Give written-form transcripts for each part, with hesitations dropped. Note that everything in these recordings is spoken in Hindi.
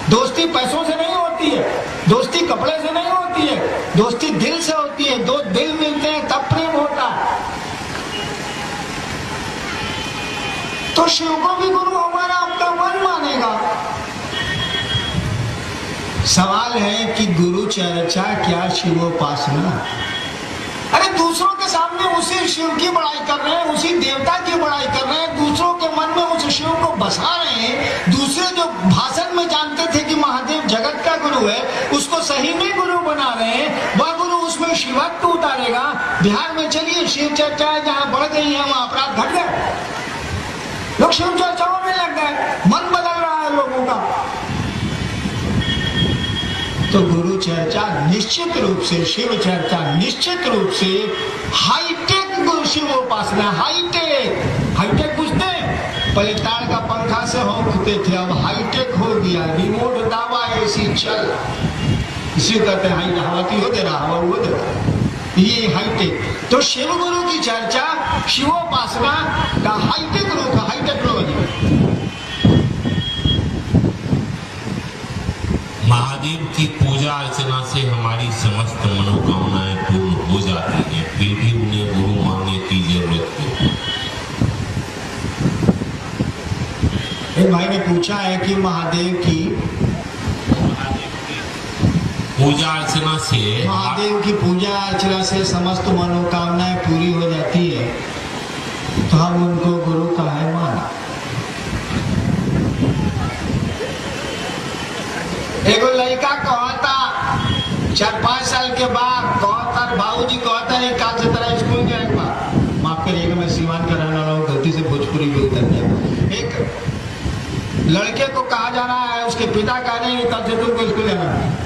दोस्ती पैसों से नहीं होती है, दोस्ती कपड़े से नहीं होती है, दोस्ती दिल से होती है। दो दिल मिलते हैं तब प्रेम होता है। तो शिव को भी गुरु हमारा अपना मन मानेगा। सवाल है कि गुरु चर्चा क्या शिवोपासना? अरे दूसरों के सामने उसी शिव की बड़ाई कर रहे हैं, उसी देवता की बड़ाई कर रहे हैं, दूसरों के मन में उस शिव को बसा रहे हैं। दूसरे जो भाषण में जानते थे कि महादेव जगत का गुरु है, उसको सही में गुरु बना रहे हैं। वह गुरु उसमें शिवत्व उतारेगा। बिहार में चलिए शिव चर्चाएं जहां बढ़ गई है वहां अपराध घट गए, लोग शिव चर्चाओं में लग गए, मन बदल रहा है लोगों का। तो गुरु चर्चा निश्चित रूप से, शिव चर्चा निश्चित रूप से हाईटेक गुरु शिवोपासना। हाईटेक हाईटेक पूछते पहले ताड़ का पंखा से होते थे, अब हाईटेक हो गया, रिमोट दावा ऐसी चल, इसी कहते हैं हवाती हो दे रहा, हवा वो दे रहा, ये हाईटेक। तो शिव गुरु की चर्चा शिवोपासना का हाईटेक रूप, हाई टेक्नोलॉजी। महादेव की पूजा अर्चना से हमारी समस्त मनोकामनाएं पूर्ण हो जाती हैं, फिर भी उन्हें गुरु मानने की जरूरत है। एक भाई ने पूछा है कि महादेव की पूजा अर्चना से, महादेव की पूजा अर्चना से समस्त मनोकामनाएं पूरी हो जाती है, तो हम उनको गुरु काहे माना? एगो लड़का कहता 4-5 साल के बाद कहता, बाबूजी कहता है काल से तरह स्कूल गया, एक बार माफ करिएगा मैं सीवान का रहने वाला हूँ, गलती से भोजपुरी भी उतर गया। एक लड़के को कहा जा रहा है, उसके पिता कह रहे हैं कल से तुमको स्कूल जाना है।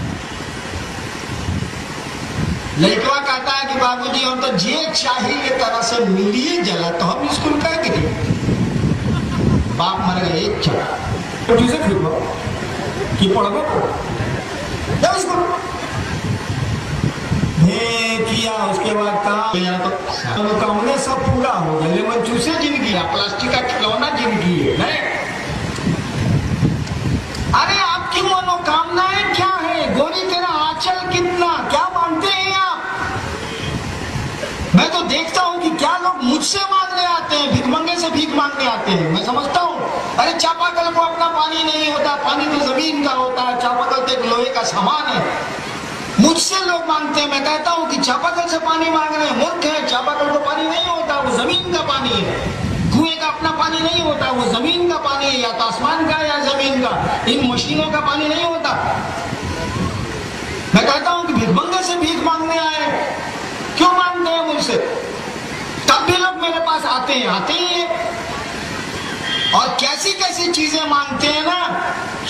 लड़का कहता है कि बाबूजी हम तो जे चाहिए तरह से मिलिए जला, तो हम स्कूल कह के बाप मर गए एक चला तो ट्यूशन फिर कि पढ़ो किया, उसके बाद कहा तो मनोकामना सब पूरा हो गया, लेमन जूसे जिंदगी है, प्लास्टिक का खिलौना जिंदगी है। अरे आपकी मनोकामनाएं क्या है? गोरी तेरा आंचल कितना, क्या मानते हैं आप? मैं तो देखता हूं कि क्या लोग मुझसे मांगने आते हैं, भिखमंगे से भीख मांगने आते हैं। मैं समझता हूं अरे चापाकल को अपना पानी नहीं होता, पानी तो जमीन का होता है, चापाकल तो एक लोहे का सामान है। मुझसे लोग मांगते हैं, मैं कहता हूं कि चापाकल से पानी मांग रहे हैं, मूर्ख है। चापाकल को पानी नहीं होता, वो जमीन का पानी है। कुएं का अपना पानी नहीं होता, वो जमीन का पानी है, या तो आसमान का या जमीन का। इन मशीनों का पानी नहीं होता। मैं कहता हूं कि भिखमंगे से भीख मांगने आए, क्यों मांगते हैं मुझसे? तब भी लोग मेरे पास आते हैं, आते ही हैं। और कैसी कैसी चीजें मांगते हैं ना,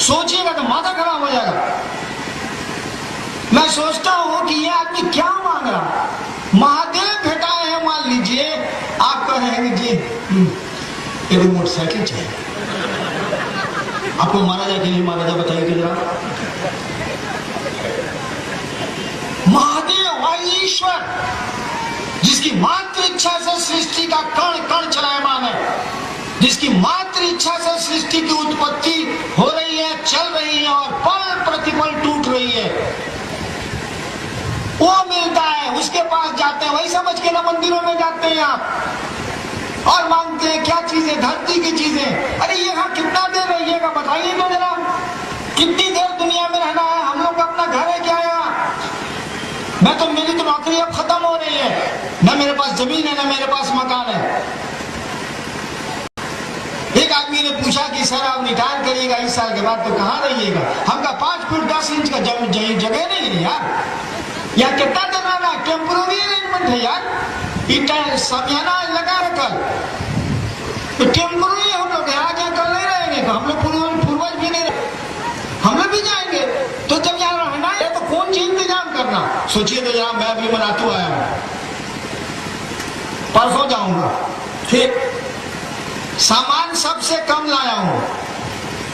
सोचिएगा तो माथा खराब हो जाएगा। मैं सोचता हूं कि ये आदमी क्या मांग रहा। महादेव भेटाए हैं, मान लीजिए आप कह रहे हैं जी एक मोटरसाइकिल चाहिए, आपको मारा जाए कि नहीं मारा जाए बताइए कि जरा। महादेव वही ईश्वर जिसकी मात्र इच्छा से सृष्टि का कण कण चलायमान है, जिसकी मात्र इच्छा से सृष्टि की उत्पत्ति हो रही है, चल रही है और पल प्रतिपल टूट रही है, वो मिलता है, उसके पास जाते हैं। वही समझ के ना मंदिरों में जाते हैं आप और मांगते हैं क्या चीजें, धरती की चीजें। अरे यहाँ कितना देर रहिएगा बताइए तो जरा, कितनी देर दुनिया में रहना है? हम लोग का अपना घर है क्या यहाँ? मैं तो, मेरी तो नौकरी अब खत्म हो रही है, न मेरे पास जमीन है न मेरे पास मकान है। एक आदमी ने पूछा कि सर आप रिटायर करिएगा इस साल के बाद तो कहाँ रहिएगा? हमका 5 फुट 10 इंच का जगह नहीं है यार, या कितना दिन रहना? टेम्पोररी अरेंजमेंट है यार, समझाना लगा रखल तो टेम्पोररी हम लोग यहाँ क्या कर नहीं रहेंगे, तो हम लोग पूर्वज भी नहीं रहे, हम लोग भी जाएंगे। तो जब यहाँ रहना है तो कौन सी इंतजाम करना? सोचिए तो जरा, मैं अभी मनातू आया हूँ, परसों जाऊंगा, ठीक, सामान सबसे कम लाया हूँ।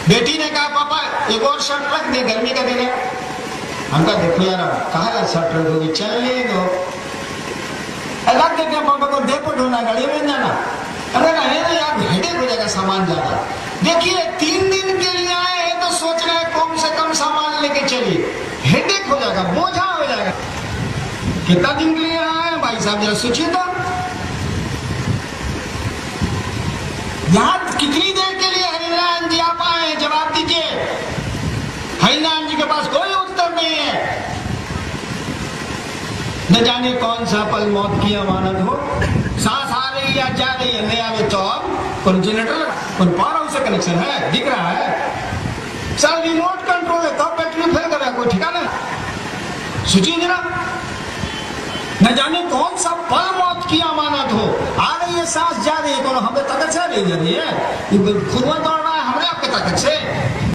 बेटी ने कहा पापा एक और शर्ट रख दे, गर्मी का दिन है। हमका देखो यार कहा शर्ट रखोगी, चल ले दो, रख देते हैं पापा को, देखो ढूंढना गाड़ी में जाना। अरे रहे ना यार, हेडेक हो जाएगा सामान ज्यादा। देखिए 3 दिन के लिए आए हैं तो सोच रहे हैं कम से कम चलिए, हेडेक हो जाएगा, बोझा हो जाएगा। कितना दिन के लिए यहाँ आए भाई साहब, जरा सोचिए तो। यहाँ कितनी देर के लिए हरिनारायण जी आप आए हैं, जवाब दीजिए। हरिनारायण जी के पास कोई उत्तर नहीं है। न जाने कौन सा पल मौत की अमानत हो, सांस आ रही या जा रही है, ले आवे तो अब कौन जनरेटर लगा, कौन पावर हाउस से कनेक्शन है, दिख रहा है सर, रिमोट कंट्रोल है, तब बैटरी फेल कर रहा है, कोई ठिकाना। सोचिए जरा, न जाने कौन सा पल मौत की अमानत हो, आ रही है सांस, जा रही है, कौन हमें ताकत से नहीं जा रही है, खुद में दौड़ रहा है हमें आपके ताकत से।